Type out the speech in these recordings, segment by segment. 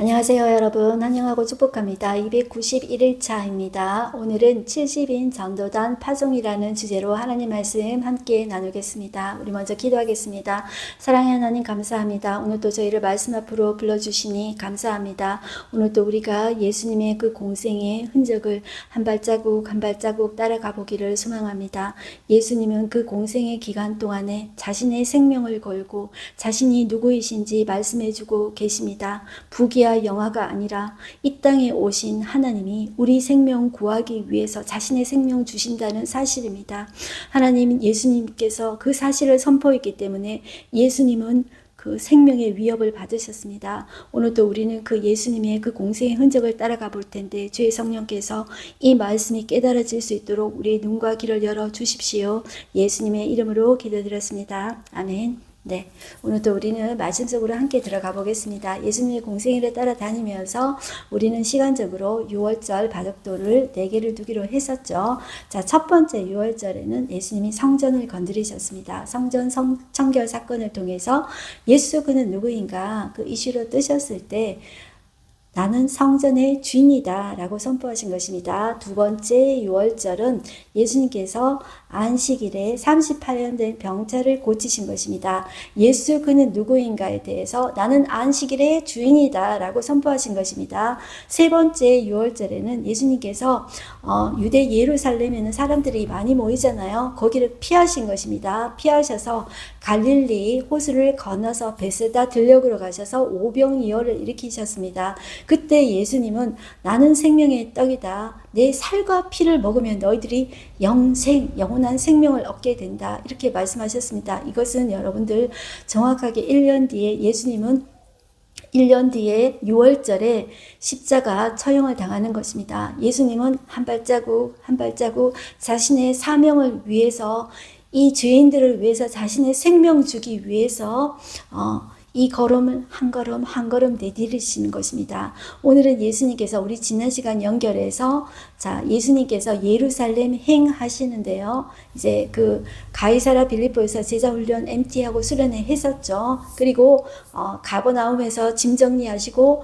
안녕하세요 여러분. 환영하고 축복합니다. 291일차입니다. 오늘은 70인 전도단 파송이라는 주제로 하나님 말씀 함께 나누겠습니다. 우리 먼저 기도하겠습니다. 사랑의 하나님 감사합니다. 오늘도 저희를 말씀 앞으로 불러주시니 감사합니다. 오늘도 우리가 예수님의 그 공생의 흔적을 한 발자국 한 발자국 따라가 보기를 소망합니다. 예수님은 그 공생의 기간 동안에 자신의 생명을 걸고 자신이 누구이신지 말씀해주고 계십니다. 부귀와 영화가 아니라 이 땅에 오신 하나님이 우리 생명 구하기 위해서 자신의 생명 주신다는 사실입니다. 하나님 예수님께서 그 사실을 선포했기 때문에 예수님은 그 생명의 위협을 받으셨습니다. 오늘도 우리는 그 예수님의 그 공생의 흔적을 따라가 볼 텐데 주의 성령께서 이 말씀이 깨달아질 수 있도록 우리의 눈과 귀를 열어 주십시오. 예수님의 이름으로 기도드렸습니다. 아멘. 네, 오늘도 우리는 말씀 속으로 함께 들어가 보겠습니다. 예수님의 공생애를 따라다니면서 우리는 시간적으로 6월절 바둑돌을 4개를 두기로 했었죠. 자, 첫 번째 6월절에는 예수님이 성전을 건드리셨습니다. 성전 청결 사건을 통해서 예수 그는 누구인가 그 이슈로 뜨셨을 때 나는 성전의 주인이다 라고 선포하신 것입니다. 두 번째 6월절은 예수님께서 안식일에 38년 된 병자를 고치신 것입니다. 예수 그는 누구인가에 대해서 나는 안식일의 주인이다 라고 선포하신 것입니다. 세 번째 6월절에는 예수님께서 유대 예루살렘에는 사람들이 많이 모이잖아요. 거기를 피하신 것입니다. 피하셔서 갈릴리 호수를 건너서 베세다 들녘으로 가셔서 오병이어를 일으키셨습니다. 그때 예수님은 나는 생명의 떡이다. 내 살과 피를 먹으면 너희들이 영원한 생명을 얻게 된다. 이렇게 말씀하셨습니다. 이것은 여러분들 정확하게 1년 뒤에 예수님은 1년 뒤에 6월절에 십자가 처형을 당하는 것입니다. 예수님은 한 발자국 한 발자국 자신의 사명을 위해서 이 죄인들을 위해서 자신의 생명 주기 위해서 이 걸음을 한 걸음 한 걸음 내디디시는 것입니다. 오늘은 예수님께서 우리 지난 시간 연결해서 자 예수님께서 예루살렘 행하시는데요. 이제 그 가이사라 빌립보에서 제자 훈련 MT하고 수련회 했었죠. 그리고 가버나움에서 짐 정리하시고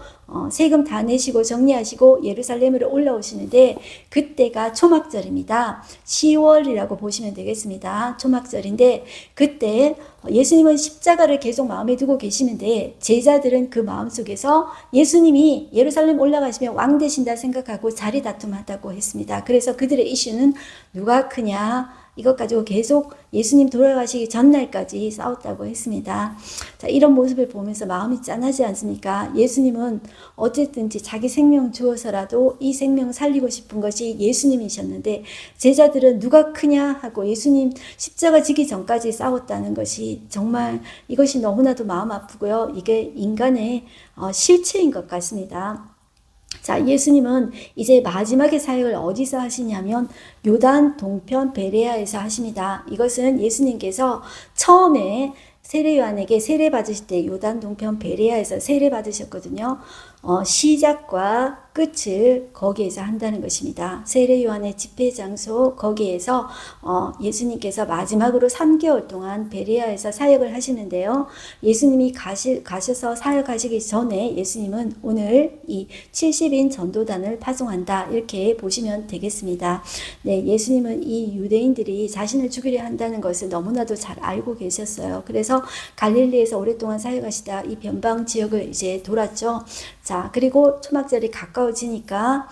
세금 다 내시고 정리하시고 예루살렘으로 올라오시는데 그때가 초막절입니다. 10월이라고 보시면 되겠습니다. 초막절인데 그때 예수님은 십자가를 계속 마음에 두고 계시는데 제자들은 그 마음속에서 예수님이 예루살렘 올라가시면 왕 되신다 생각하고 자리 다툼하다고 했습니다. 그래서 그들의 이슈는 누가 크냐 이것 가지고 계속 예수님 돌아가시기 전날까지 싸웠다고 했습니다. 자, 이런 모습을 보면서 마음이 짠하지 않습니까? 예수님은 어쨌든지 자기 생명 주어서라도 이 생명 살리고 싶은 것이 예수님이셨는데 제자들은 누가 크냐 하고 예수님 십자가 지기 전까지 싸웠다는 것이 정말 이것이 너무나도 마음 아프고요. 이게 인간의 실체인 것 같습니다. 자, 예수님은 이제 마지막의 사역을 어디서 하시냐면 요단 동편 베레아에서 하십니다. 이것은 예수님께서 처음에 세례 요한에게 세례 받으실 때 요단 동편 베레아에서 세례 받으셨거든요. 시작과 끝을 거기에서 한다는 것입니다. 세례 요한의 집회 장소 거기에서 예수님께서 마지막으로 3개월 동안 베레아에서 사역을 하시는데요. 예수님이 가셔서 사역하시기 전에 예수님은 오늘 이 70인 전도단을 파송한다 이렇게 보시면 되겠습니다. 네, 예수님은 이 유대인들이 자신을 죽이려 한다는 것을 너무나도 잘 알고 계셨어요. 그래서 갈릴리에서 오랫동안 사역하시다 이 변방 지역을 이제 돌았죠. 자, 그리고 초막절이 가까워지니까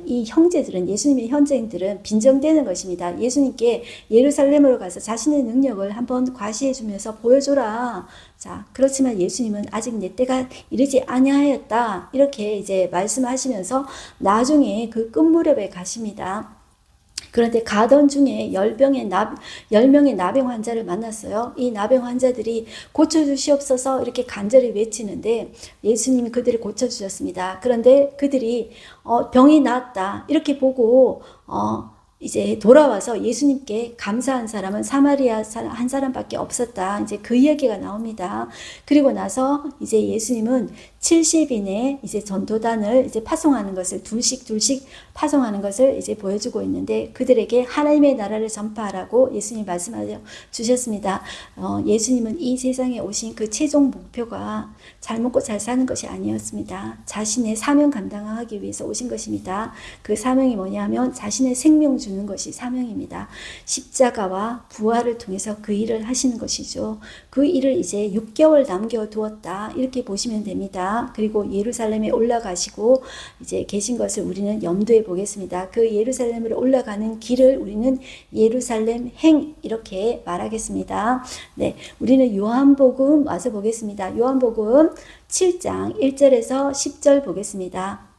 이 형제들은 예수님의 현재인들은 빈정대는 것입니다. 예수님께 예루살렘으로 가서 자신의 능력을 한번 과시해 주면서 보여줘라. 자, 그렇지만 예수님은 아직 내 때가 이르지 아니하였다. 이렇게 이제 말씀하시면서 나중에 그 끝무렵에 가십니다. 그런데 가던 중에 10명의 나병 환자를 만났어요. 이 나병 환자들이 고쳐주시옵소서 이렇게 간절히 외치는데 예수님이 그들을 고쳐주셨습니다. 그런데 그들이 병이 나았다 이렇게 보고 이제 돌아와서 예수님께 감사한 사람은 사마리아 한 사람밖에 없었다. 이제 그 이야기가 나옵니다. 그리고 나서 이제 예수님은 70인의 이제 전도단을 이제 파송하는 것을 둘씩 파송하는 것을 이제 보여주고 있는데, 그들에게 하나님의 나라를 전파하라고 예수님 말씀하여 주셨습니다. 예수님은 이 세상에 오신 그 최종 목표가 잘 먹고 잘 사는 것이 아니었습니다. 자신의 사명 감당하기 위해서 오신 것입니다. 그 사명이 뭐냐면 자신의 생명 주는 것이 사명입니다. 십자가와 부활을 통해서 그 일을 하시는 것이죠. 그 일을 이제 6개월 남겨두었다, 이렇게 보시면 됩니다. 그리고 예루살렘에 올라가시고 이제 계신 것을 우리는 염두에 보겠습니다. 그 예루살렘으로 올라가는 길을 우리는 예루살렘 행, 이렇게 말하겠습니다. 네, 우리는 요한복음 와서 보겠습니다. 요한복음 7장 1절에서 10절 보겠습니다.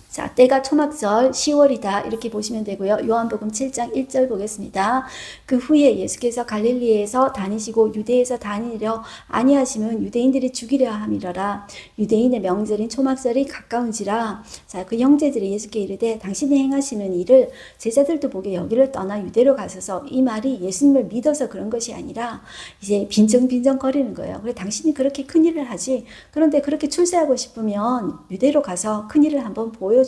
자, 때가 초막절 10월이다, 이렇게 보시면 되고요. 요한복음 7장 1절 보겠습니다. 그 후에 예수께서 갈릴리에서 다니시고 유대에서 다니려 아니하시면 유대인들이 죽이려 함이러라. 유대인의 명절인 초막절이 가까운지라. 자, 그 형제들이 예수께 이르되 당신이 행하시는 일을 제자들도 보게 여기를 떠나 유대로 가소서. 이 말이 예수님을 믿어서 그런 것이 아니라 이제 빈정빈정 거리는 거예요. 그래, 당신이 그렇게 큰 일을 하지, 그런데 그렇게 출세하고 싶으면 유대로 가서 큰 일을 한번 보여주시오.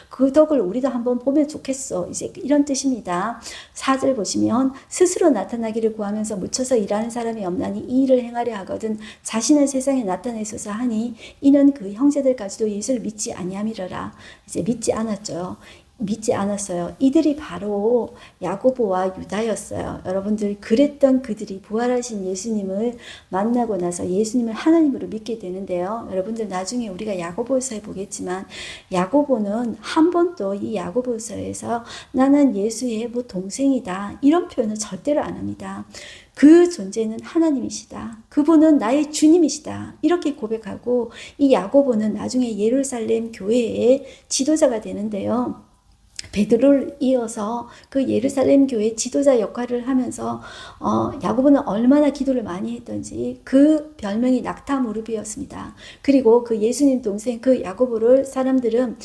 그 덕을 우리도 한번 보면 좋겠어. 이제 이런 뜻입니다. 4절 보시면 스스로 나타나기를 구하면서 묻혀서 일하는 사람이 없나니 이 일을 행하려 하거든 자신을 세상에 나타내소서 하니, 이는 그 형제들까지도 예수를 믿지 아니함이러라. 이제 믿지 않았어요. 이들이 바로 야고보와 유다였어요. 여러분들, 그랬던 그들이 부활하신 예수님을 만나고 나서 예수님을 하나님으로 믿게 되는데요. 여러분들, 나중에 우리가 야고보서에 보겠지만 야고보는 한 번도 이 야고보서에서 나는 예수의 뭐 동생이다, 이런 표현을 절대로 안 합니다. 그 존재는 하나님이시다, 그분은 나의 주님이시다, 이렇게 고백하고 이 야고보는 나중에 예루살렘 교회의 지도자가 되는데요. 베드로를 이어서 그 예루살렘 교회 지도자 역할을 하면서 야고보는 얼마나 기도를 많이 했던지 그 별명이 낙타 무릎이었습니다. 그리고 그 예수님 동생 그 야고보를 사람들은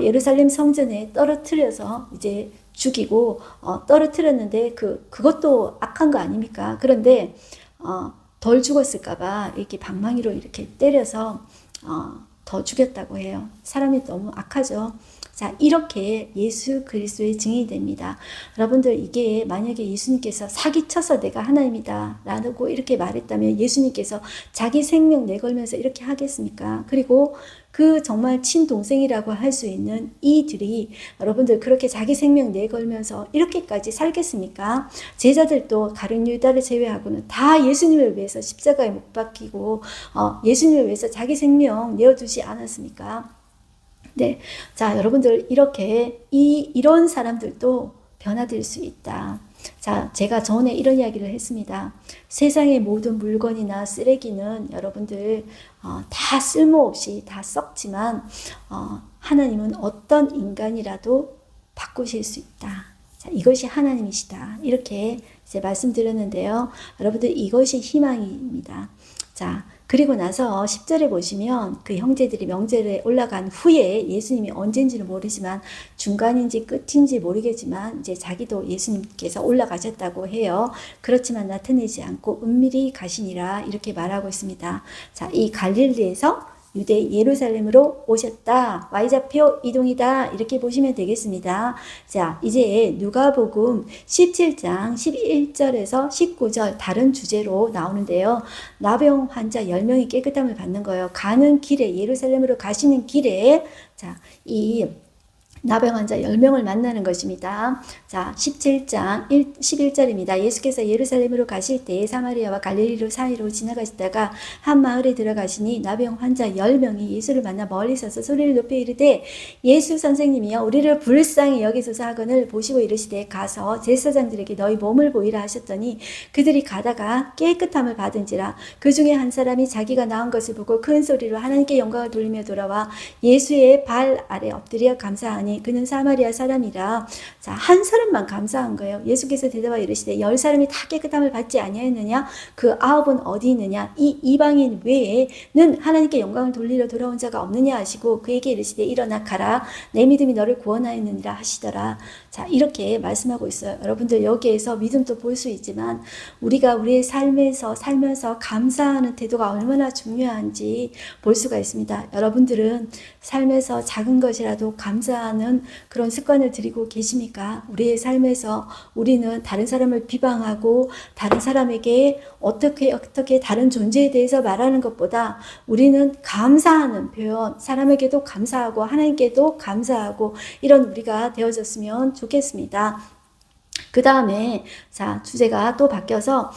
예루살렘 성전에 떨어뜨려서 이제 죽이고 떨어뜨렸는데 그것도 악한 거 아닙니까? 그런데 덜 죽었을까봐 이렇게 방망이로 이렇게 때려서 더 죽였다고 해요. 사람이 너무 악하죠. 자, 이렇게 예수 그리스도의 증인이 됩니다. 여러분들, 이게 만약에 예수님께서 사기쳐서 내가 하나님이다 라고 이렇게 말했다면 예수님께서 자기 생명 내걸면서 이렇게 하겠습니까? 그리고 그 정말 친동생이라고 할 수 있는 이들이 여러분들 그렇게 자기 생명 내걸면서 이렇게까지 살겠습니까? 제자들도 다른 유다를 제외하고는 다 예수님을 위해서 십자가에 못 박히고 예수님을 위해서 자기 생명 내어두지 않았습니까? 네, 자, 여러분들, 이런 사람들도 변화될 수 있다. 자, 제가 전에 이런 이야기를 했습니다. 세상의 모든 물건이나 쓰레기는 여러분들 다 쓸모없이 다 썩지만 하나님은 어떤 인간이라도 바꾸실 수 있다. 자, 이것이 하나님이시다, 이렇게 이제 말씀드렸는데요. 여러분들, 이것이 희망입니다. 자, 그리고 나서 10절에 보시면 그 형제들이 명절에 올라간 후에 예수님이 언젠지는 모르지만 중간인지 끝인지 모르겠지만 이제 자기도 예수님께서 올라가셨다고 해요. 그렇지만 나타내지 않고 은밀히 가시니라, 이렇게 말하고 있습니다. 자, 이 갈릴리에서 유대 예루살렘으로 오셨다. Y좌표 이동이다. 이렇게 보시면 되겠습니다. 자, 이제 누가복음 17장 11절에서 19절 다른 주제로 나오는데요. 나병 환자 10명이 깨끗함을 받는 거예요. 가는 길에, 예루살렘으로 가시는 길에, 자, 이 나병 환자 10명을 만나는 것입니다. 자, 17장 11절입니다. 예수께서 예루살렘으로 가실 때 사마리아와 갈릴리 사이로 지나가시다가 한 마을에 들어가시니 나병 환자 10명이 예수를 만나 멀리 서서 소리를 높여 이르되 예수 선생님이여 우리를 불쌍히 여기소서 하거늘 보시고 이르시되 가서 제사장들에게 너희 몸을 보이라 하셨더니 그들이 가다가 깨끗함을 받은지라. 그 중에 한 사람이 자기가 나은 것을 보고 큰 소리로 하나님께 영광을 돌리며 돌아와 예수의 발 아래 엎드려 감사하니 말하니 그는 사마리아 사람이라. 자, 한 사람만 감사한 거예요. 예수께서 대답하여 이르시되 10사람이 다 깨끗함을 받지 아니하였느냐? 그 9은 어디 있느냐? 이 이방인 외에는 하나님께 영광을 돌리러 돌아온 자가 없느냐 하시고 그에게 이르시되 일어나 가라. 내 믿음이 너를 구원하였느니라 하시더라. 자, 이렇게 말씀하고 있어요. 여러분들 여기에서 믿음도 볼 수 있지만 우리가 우리의 삶에서 살면서 감사하는 태도가 얼마나 중요한지 볼 수가 있습니다. 여러분들은 삶에서 작은 것이라도 감사하는 그런 습관을 들이고 계십니까? 우리의 삶에서 우리는 다른 사람을 비방하고 다른 사람에게 어떻게 다른 존재에 대해서 말하는 것보다 우리는 감사하는 표현, 사람에게도 감사하고 하나님께도 감사하고 이런 우리가 되어졌으면 좋겠습니다. 그 다음에 자, 주제가 또 바뀌어서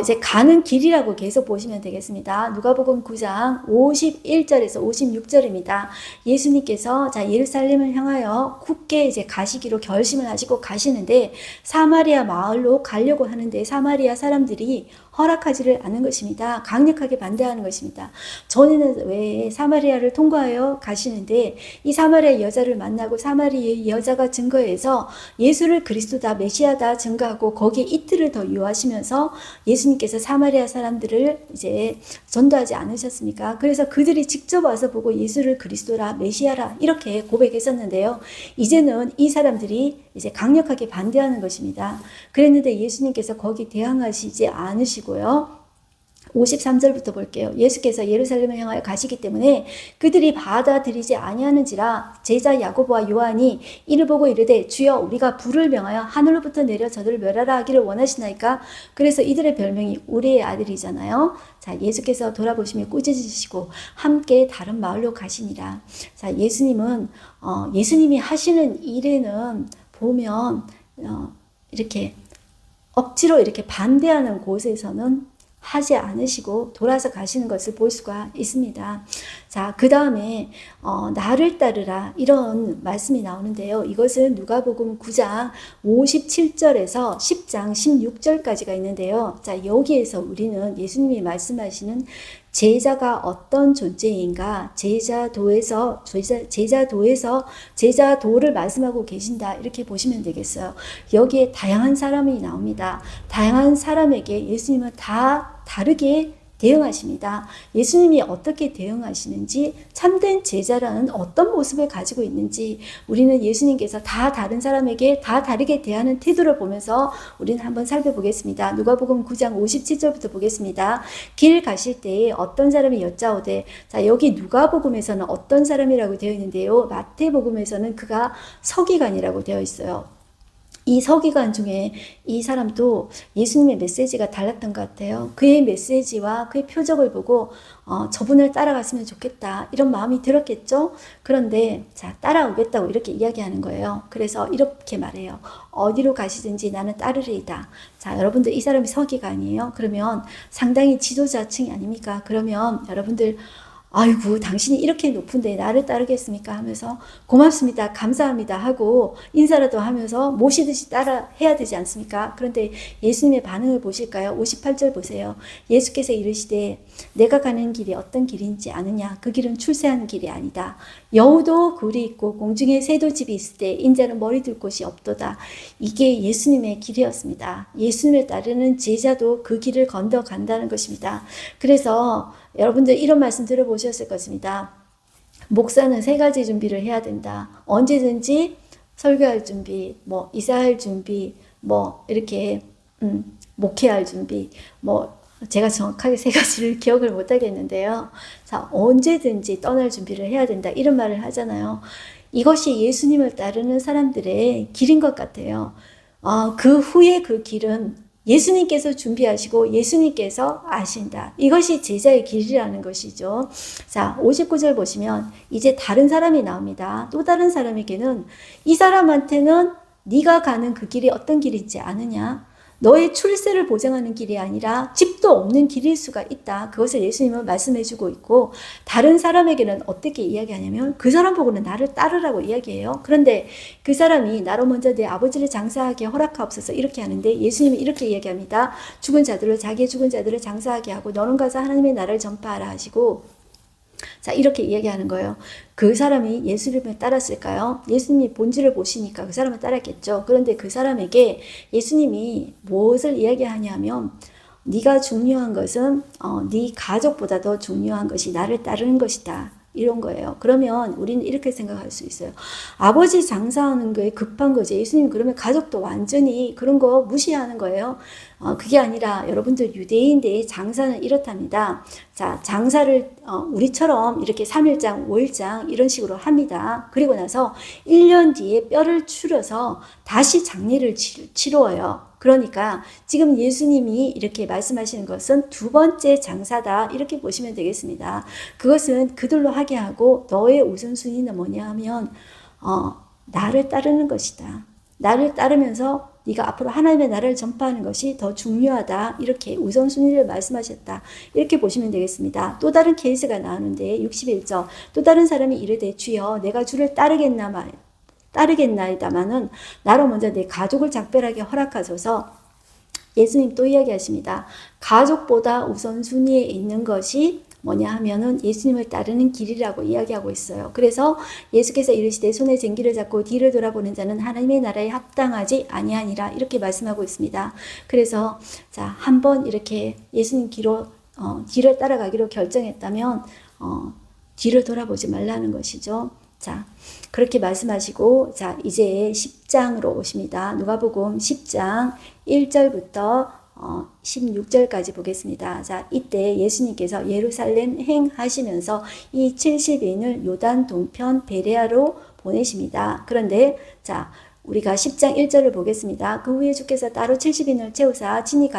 이제 가는 길이라고 계속 보시면 되겠습니다. 누가복음 9장 51절에서 56절입니다. 예수님께서 자, 예루살렘을 향하여 굳게 이제 가시기로 결심을 하시고 가시는데 사마리아 마을로 가려고 하는데 사마리아 사람들이 허락하지를 않은 것입니다. 강력하게 반대하는 것입니다. 전에는 왜 사마리아를 통과하여 가시는데 이 사마리아 여자를 만나고 사마리아 여자가 증거해서 예수를 그리스도다 메시아다 증거하고 거기에 이틀을 더 유하시면서 예수님께서 사마리아 사람들을 이제 전도하지 않으셨습니까? 그래서 그들이 직접 와서 보고 예수를 그리스도라 메시아라 이렇게 고백했었는데요. 이제는 이 사람들이 이제 강력하게 반대하는 것입니다. 그랬는데 예수님께서 거기 대항하시지 않으시고요. 53절부터 볼게요. 예수께서 예루살렘을 향하여 가시기 때문에 그들이 받아들이지 아니하는지라 제자 야고보와 요한이 이를 보고 이르되 주여 우리가 불을 명하여 하늘로부터 내려 저들을 멸하라 하기를 원하시나이까? 그래서 이들의 별명이 우리의 아들이잖아요. 자, 예수께서 돌아보시며 꾸짖으시고 함께 다른 마을로 가시니라. 자, 예수님이 하시는 일에는 보면 이렇게 억지로 이렇게 반대하는 곳에서는 하지 않으시고 돌아서 가시는 것을 볼 수가 있습니다. 자, 그 다음에 나를 따르라 이런 말씀이 나오는데요. 이것은 누가복음 9장 57절에서 10장 16절까지가 있는데요. 자, 여기에서 우리는 예수님이 말씀하시는 제자가 어떤 존재인가, 제자도에서 제자도를 말씀하고 계신다 이렇게 보시면 되겠어요. 여기에 다양한 사람이 나옵니다. 다양한 사람에게 예수님은 다 다르게 대응하십니다. 예수님이 어떻게 대응하시는지, 참된 제자라는 어떤 모습을 가지고 있는지 우리는 예수님께서 다 다른 사람에게 다 다르게 대하는 태도를 보면서 우리는 한번 살펴보겠습니다. 누가복음 9장 57절부터 보겠습니다. 길 가실 때에 어떤 사람이 여짜오되, 자, 여기 누가복음에서는 어떤 사람이라고 되어 있는데요. 마태복음에서는 그가 서기관이라고 되어 있어요. 이 서기관 중에 이 사람도 예수님의 메시지가 달랐던 것 같아요. 그의 메시지와 그의 표적을 보고 저분을 따라갔으면 좋겠다 이런 마음이 들었겠죠. 그런데 자, 따라오겠다고 이렇게 이야기하는 거예요. 그래서 이렇게 말해요. 어디로 가시든지 나는 따르리이다. 자, 여러분들 이 사람이 서기관이에요. 그러면 상당히 지도자층이 아닙니까? 그러면 여러분들 아이고 당신이 이렇게 높은데 나를 따르겠습니까? 하면서 고맙습니다, 감사합니다 하고 인사라도 하면서 모시듯이 따라 해야 되지 않습니까? 그런데 예수님의 반응을 보실까요? 58절 보세요. 예수께서 이르시되 내가 가는 길이 어떤 길인지 아느냐? 그 길은 출세하는 길이 아니다. 여우도 굴이 있고 공중에 새도 집이 있을 때 인자는 머리 둘 곳이 없도다. 이게 예수님의 길이었습니다. 예수님을 따르는 제자도 그 길을 건너 간다는 것입니다. 그래서 여러분들 이런 말씀 들어보셨을 것입니다. 목사는 3가지 준비를 해야 된다. 언제든지 설교할 준비, 이사할 준비, 이렇게 목회할 준비, 제가 정확하게 3가지를 기억을 못 하겠는데요. 자, 언제든지 떠날 준비를 해야 된다. 이런 말을 하잖아요. 이것이 예수님을 따르는 사람들의 길인 것 같아요. 그 후에 그 길은 예수님께서 준비하시고 예수님께서 아신다. 이것이 제자의 길이라는 것이죠. 자, 59절 보시면 이제 다른 사람이 나옵니다. 또 다른 사람에게는 이 사람한테는 네가 가는 그 길이 어떤 길인지 아느냐? 너의 출세를 보장하는 길이 아니라 집도 없는 길일 수가 있다. 그것을 예수님은 말씀해 주고 있고, 다른 사람에게는 어떻게 이야기하냐면 그 사람 보고는 나를 따르라고 이야기해요. 그런데 그 사람이 나로 먼저 내 아버지를 장사하게 허락하옵소서 이렇게 하는데 예수님이 이렇게 이야기합니다. 자기의 죽은 자들을 장사하게 하고 너는 가서 하나님의 나라를 전파하라 하시고, 자, 이렇게 이야기하는 거예요. 그 사람이 예수님을 따랐을까요? 예수님이 본질을 보시니까 그 사람을 따랐겠죠. 그런데 그 사람에게 예수님이 무엇을 이야기하냐면 네가 중요한 것은 네 가족보다 더 중요한 것이 나를 따르는 것이다. 이런 거예요. 그러면 우리는 이렇게 생각할 수 있어요. 아버지 장사하는 거에 급한 거지. 예수님 그러면 가족도 완전히 그런 거 무시하는 거예요. 그게 아니라 여러분들 유대인들의 장사는 이렇답니다. 자, 장사를 우리처럼 이렇게 3일장, 5일장 이런 식으로 합니다. 그리고 나서 1년 뒤에 뼈를 추려서 다시 장례를 치루어요. 그러니까 지금 예수님이 이렇게 말씀하시는 것은 두 번째 장사다 이렇게 보시면 되겠습니다. 그것은 그들로 하게 하고 너의 우선순위는 뭐냐 하면 나를 따르는 것이다. 나를 따르면서 네가 앞으로 하나님의 나라를 전파하는 것이 더 중요하다. 이렇게 우선순위를 말씀하셨다. 이렇게 보시면 되겠습니다. 또 다른 케이스가 나오는데 61절 또 다른 사람이 이르되 주여 내가 주를 따르겠나이다마는 나로 먼저 내 가족을 작별하게 허락하소서. 예수님 또 이야기하십니다. 가족보다 우선순위에 있는 것이 뭐냐 하면은 예수님을 따르는 길이라고 이야기하고 있어요. 그래서 예수께서 이르시되 손에 쟁기를 잡고 뒤를 돌아보는 자는 하나님의 나라에 합당하지 아니하니라 이렇게 말씀하고 있습니다. 그래서 자, 한번 이렇게 예수님 뒤를 따라가기로 결정했다면 뒤를 돌아보지 말라는 것이죠. 자, 그렇게 말씀하시고 자, 이제 10장으로 오십니다. 누가복음 10장 1절부터 16절까지 보겠습니다. 자, 이때 예수님께서 예루살렘 행하시면서 이 70인을 요단 동편 베레아로 보내십니다. 그런데 자, 우리가 10장 1절을 보겠습니다. 그 후에 주께서 따로 70인을 채우사 친히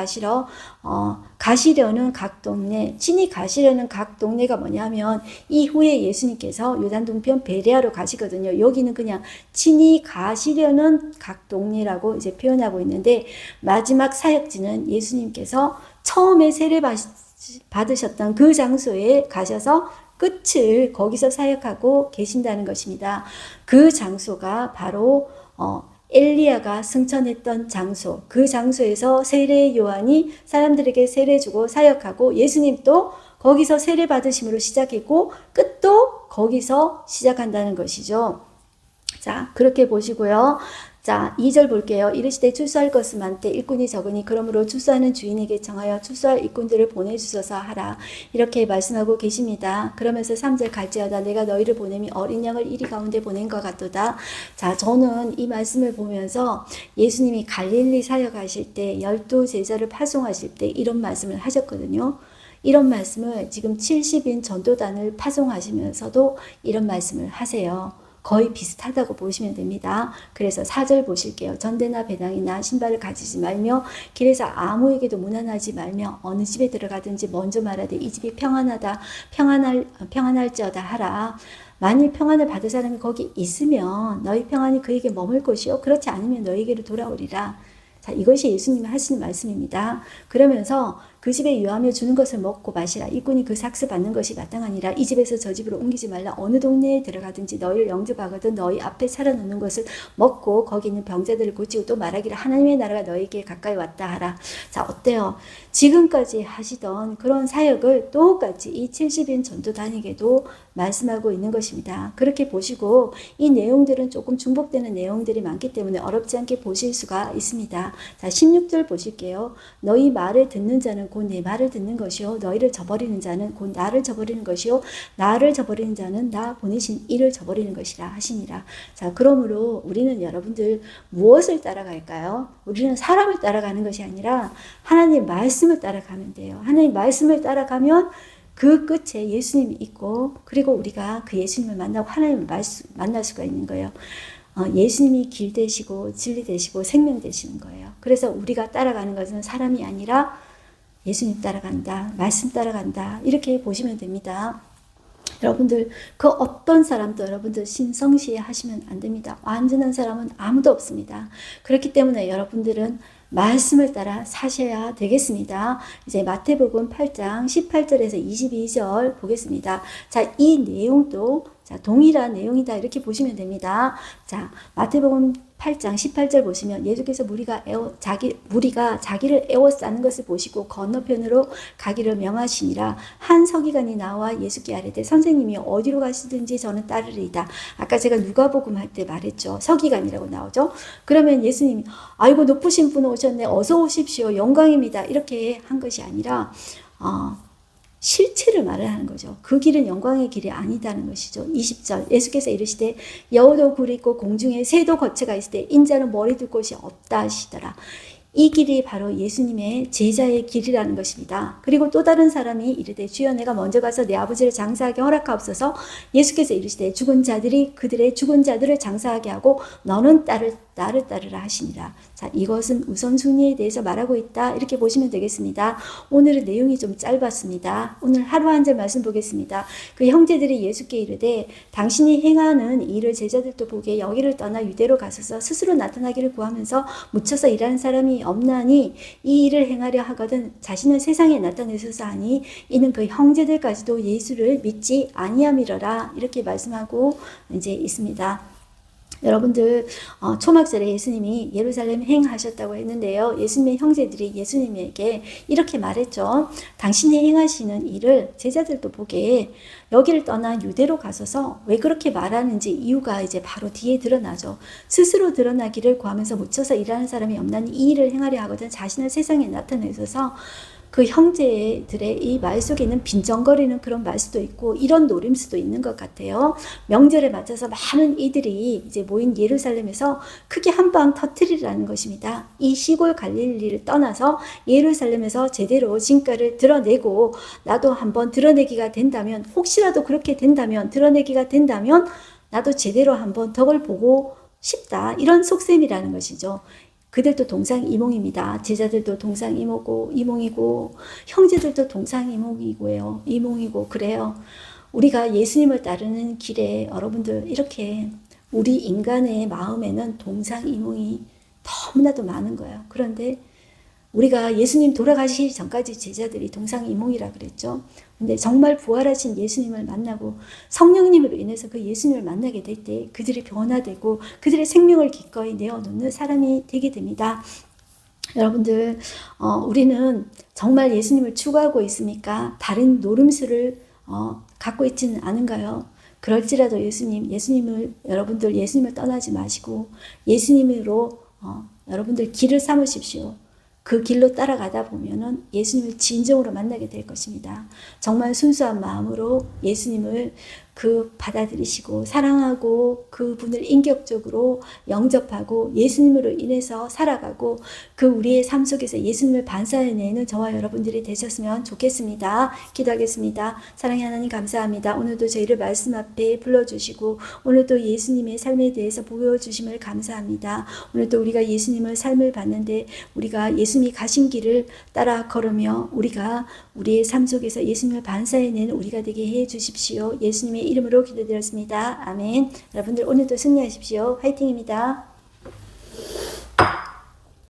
가시려는 각 동네, 친히 가시려는 각 동네가 뭐냐면 이후에 예수님께서 요단 동편 베레아로 가시거든요. 여기는 그냥 친히 가시려는 각 동네라고 이제 표현하고 있는데 마지막 사역지는 예수님께서 처음에 세례 받으셨던 그 장소에 가셔서 끝을 거기서 사역하고 계신다는 것입니다. 그 장소가 바로 엘리야가 승천했던 장소, 그 장소에서 세례 요한이 사람들에게 세례 주고 사역하고 예수님도 거기서 세례 받으심으로 시작했고 끝도 거기서 시작한다는 것이죠. 자, 그렇게 보시고요. 자, 2절 볼게요. 이르시되 출소할 것은 많되 일꾼이 적으니 그러므로 출소하는 주인에게 정하여 출소할 일꾼들을 보내주소서 하라. 이렇게 말씀하고 계십니다. 그러면서 3절 갈지어다 내가 너희를 보냄이 어린 양을 이리 가운데 보낸 것 같도다. 자, 저는 이 말씀을 보면서 예수님이 갈릴리 사역하실 때 12제자를 파송하실 때 이런 말씀을 하셨거든요. 이런 말씀을 지금 70인 전도단을 파송하시면서도 이런 말씀을 하세요. 거의 비슷하다고 보시면 됩니다. 그래서 4절 보실게요. 전대나 배당이나 신발을 가지지 말며 길에서 아무에게도 문안하지 말며 어느 집에 들어가든지 먼저 말하되 이 집이 평안할지어다 하라. 만일 평안을 받을 사람이 거기 있으면 너희 평안이 그에게 머물 것이요 그렇지 않으면 너희에게로 돌아오리라. 자, 이것이 예수님이 하시는 말씀입니다. 그러면서 그 집에 유하며 주는 것을 먹고 마시라. 일꾼이 그 삭스 받는 것이 마땅하니라. 이 집에서 저 집으로 옮기지 말라. 어느 동네에 들어가든지 너희를 영접하거든 너희 앞에 살아놓는 것을 먹고 거기 있는 병자들을 고치고 또 말하기를 하나님의 나라가 너희에게 가까이 왔다 하라. 자, 어때요? 지금까지 하시던 그런 사역을 똑같이 이 70인 전도단에게도 말씀하고 있는 것입니다. 그렇게 보시고 이 내용들은 조금 중복되는 내용들이 많기 때문에 어렵지 않게 보실 수가 있습니다. 자, 16절 보실게요. 너희 말을 듣는 자는 곧 내 말을 듣는 것이요 너희를 저버리는 자는 곧 나를 저버리는 것이요 나를 저버리는 자는 나 보내신 이를 저버리는 것이라 하시니라. 자, 그러므로 우리는 여러분들 무엇을 따라갈까요? 우리는 사람을 따라가는 것이 아니라 하나님 말씀을 따라가면 돼요. 하나님 말씀을 따라가면 그 끝에 예수님이 있고 그리고 우리가 그 예수님을 만나고 하나님을 만날 수가 있는 거예요. 예수님이 길 되시고 진리 되시고 생명 되시는 거예요. 그래서 우리가 따라가는 것은 사람이 아니라 예수님 따라간다, 말씀 따라간다 이렇게 보시면 됩니다. 여러분들 그 어떤 사람도 여러분들 신성시해 하시면 안 됩니다. 완전한 사람은 아무도 없습니다. 그렇기 때문에 여러분들은 말씀을 따라 사셔야 되겠습니다. 이제 마태복음 8장 18절에서 22절 보겠습니다. 자, 이 내용도 자, 동일한 내용이다 이렇게 보시면 됩니다. 자, 마태복음 8장 18절 보시면 예수께서 무리가 자기를 에워싸는 것을 보시고 건너편으로 가기를 명하시니라. 한 서기관이 나와 예수께 아뢰되 선생님이 어디로 가시든지 저는 따르리이다. 아까 제가 누가복음 할 때 말했죠. 서기관이라고 나오죠. 그러면 예수님이 아이고 높으신 분 오셨네. 어서 오십시오. 영광입니다. 이렇게 한 것이 아니라 실체를 말을 하는 거죠. 그 길은 영광의 길이 아니다는 것이죠. 20절 예수께서 이르시되 여우도 굴 있고 공중에 새도 거처가 있을 때 인자는 머리 둘 곳이 없다 하시더라. 이 길이 바로 예수님의 제자의 길이라는 것입니다. 그리고 또 다른 사람이 이르되 주여 내가 먼저 가서 내 아버지를 장사하게 허락하옵소서. 예수께서 이르시되 죽은 자들이 그들의 죽은 자들을 장사하게 하고 너는 나를 따르라 하시니라. 자, 이것은 우선순위에 대해서 말하고 있다. 이렇게 보시면 되겠습니다. 오늘은 내용이 좀 짧았습니다. 오늘 하루 한 절 말씀 보겠습니다. 그 형제들이 예수께 이르되 당신이 행하는 일을 제자들도 보게 여기를 떠나 유대로 가소서. 스스로 나타나기를 구하면서 묻혀서 일하는 사람이 없나니 이 일을 행하려 하거든 자신은 세상에 나타내소서 하니 이는 그 형제들까지도 예수를 믿지 아니함이러라. 이렇게 말씀하고 이제 있습니다. 여러분들 초막절에 예수님이 예루살렘 행하셨다고 했는데요. 예수님의 형제들이 예수님에게 이렇게 말했죠. 당신이 행하시는 일을 제자들도 보게 여기를 떠나 유대로 가서서 왜 그렇게 말하는지 이유가 이제 바로 뒤에 드러나죠. 스스로 드러나기를 구하면서 묻혀서 일하는 사람이 없나니 이 일을 행하려 하거든 자신을 세상에 나타내셔서 그 형제들의 이 말 속에 있는 빈정거리는 그런 말 수도 있고 이런 노림수도 있는 것 같아요. 명절에 맞춰서 많은 이들이 이제 모인 예루살렘에서 크게 한 방 터뜨리라는 것입니다. 이 시골 갈릴리를 떠나서 예루살렘에서 제대로 진가를 드러내고 나도 한번 드러내기가 된다면 혹시라도 그렇게 된다면 드러내기가 된다면 나도 제대로 한번 덕을 보고 싶다. 이런 속셈이라는 것이죠. 그들도 동상이몽입니다. 제자들도 동상이몽이고 형제들도 동상이몽이고 그래요. 우리가 예수님을 따르는 길에 여러분들 이렇게 우리 인간의 마음에는 동상이몽이 너무나도 많은 거예요. 그런데 우리가 예수님 돌아가시기 전까지 제자들이 동상이몽이라 그랬죠. 근데 정말 부활하신 예수님을 만나고 성령님으로 인해서 그 예수님을 만나게 될 때 그들이 변화되고 그들의 생명을 기꺼이 내어놓는 사람이 되게 됩니다. 여러분들 우리는 정말 예수님을 추구하고 있습니까? 다른 노름수를 갖고 있지는 않은가요? 그럴지라도 여러분들 예수님을 떠나지 마시고 예수님으로 여러분들 길을 삼으십시오. 그 길로 따라가다 보면은 예수님을 진정으로 만나게 될 것입니다. 정말 순수한 마음으로 예수님을 받아들이시고 사랑하고 그분을 인격적으로 영접하고 예수님으로 인해서 살아가고 우리의 삶 속에서 예수님을 반사해내는 저와 여러분들이 되셨으면 좋겠습니다. 기도하겠습니다. 사랑의 하나님 감사합니다. 오늘도 저희를 말씀 앞에 불러주시고 오늘도 예수님의 삶에 대해서 보여주심을 감사합니다. 오늘도 우리가 예수님을 삶을 봤는데 우리가 예수님이 가신 길을 따라 걸으며 우리가 우리의 삶 속에서 예수님을 반사해내는 우리가 되게 해 주십시오. 예수님의 이름으로 기도드렸습니다. 아멘. 여러분들 오늘도 승리하십시오. 화이팅입니다.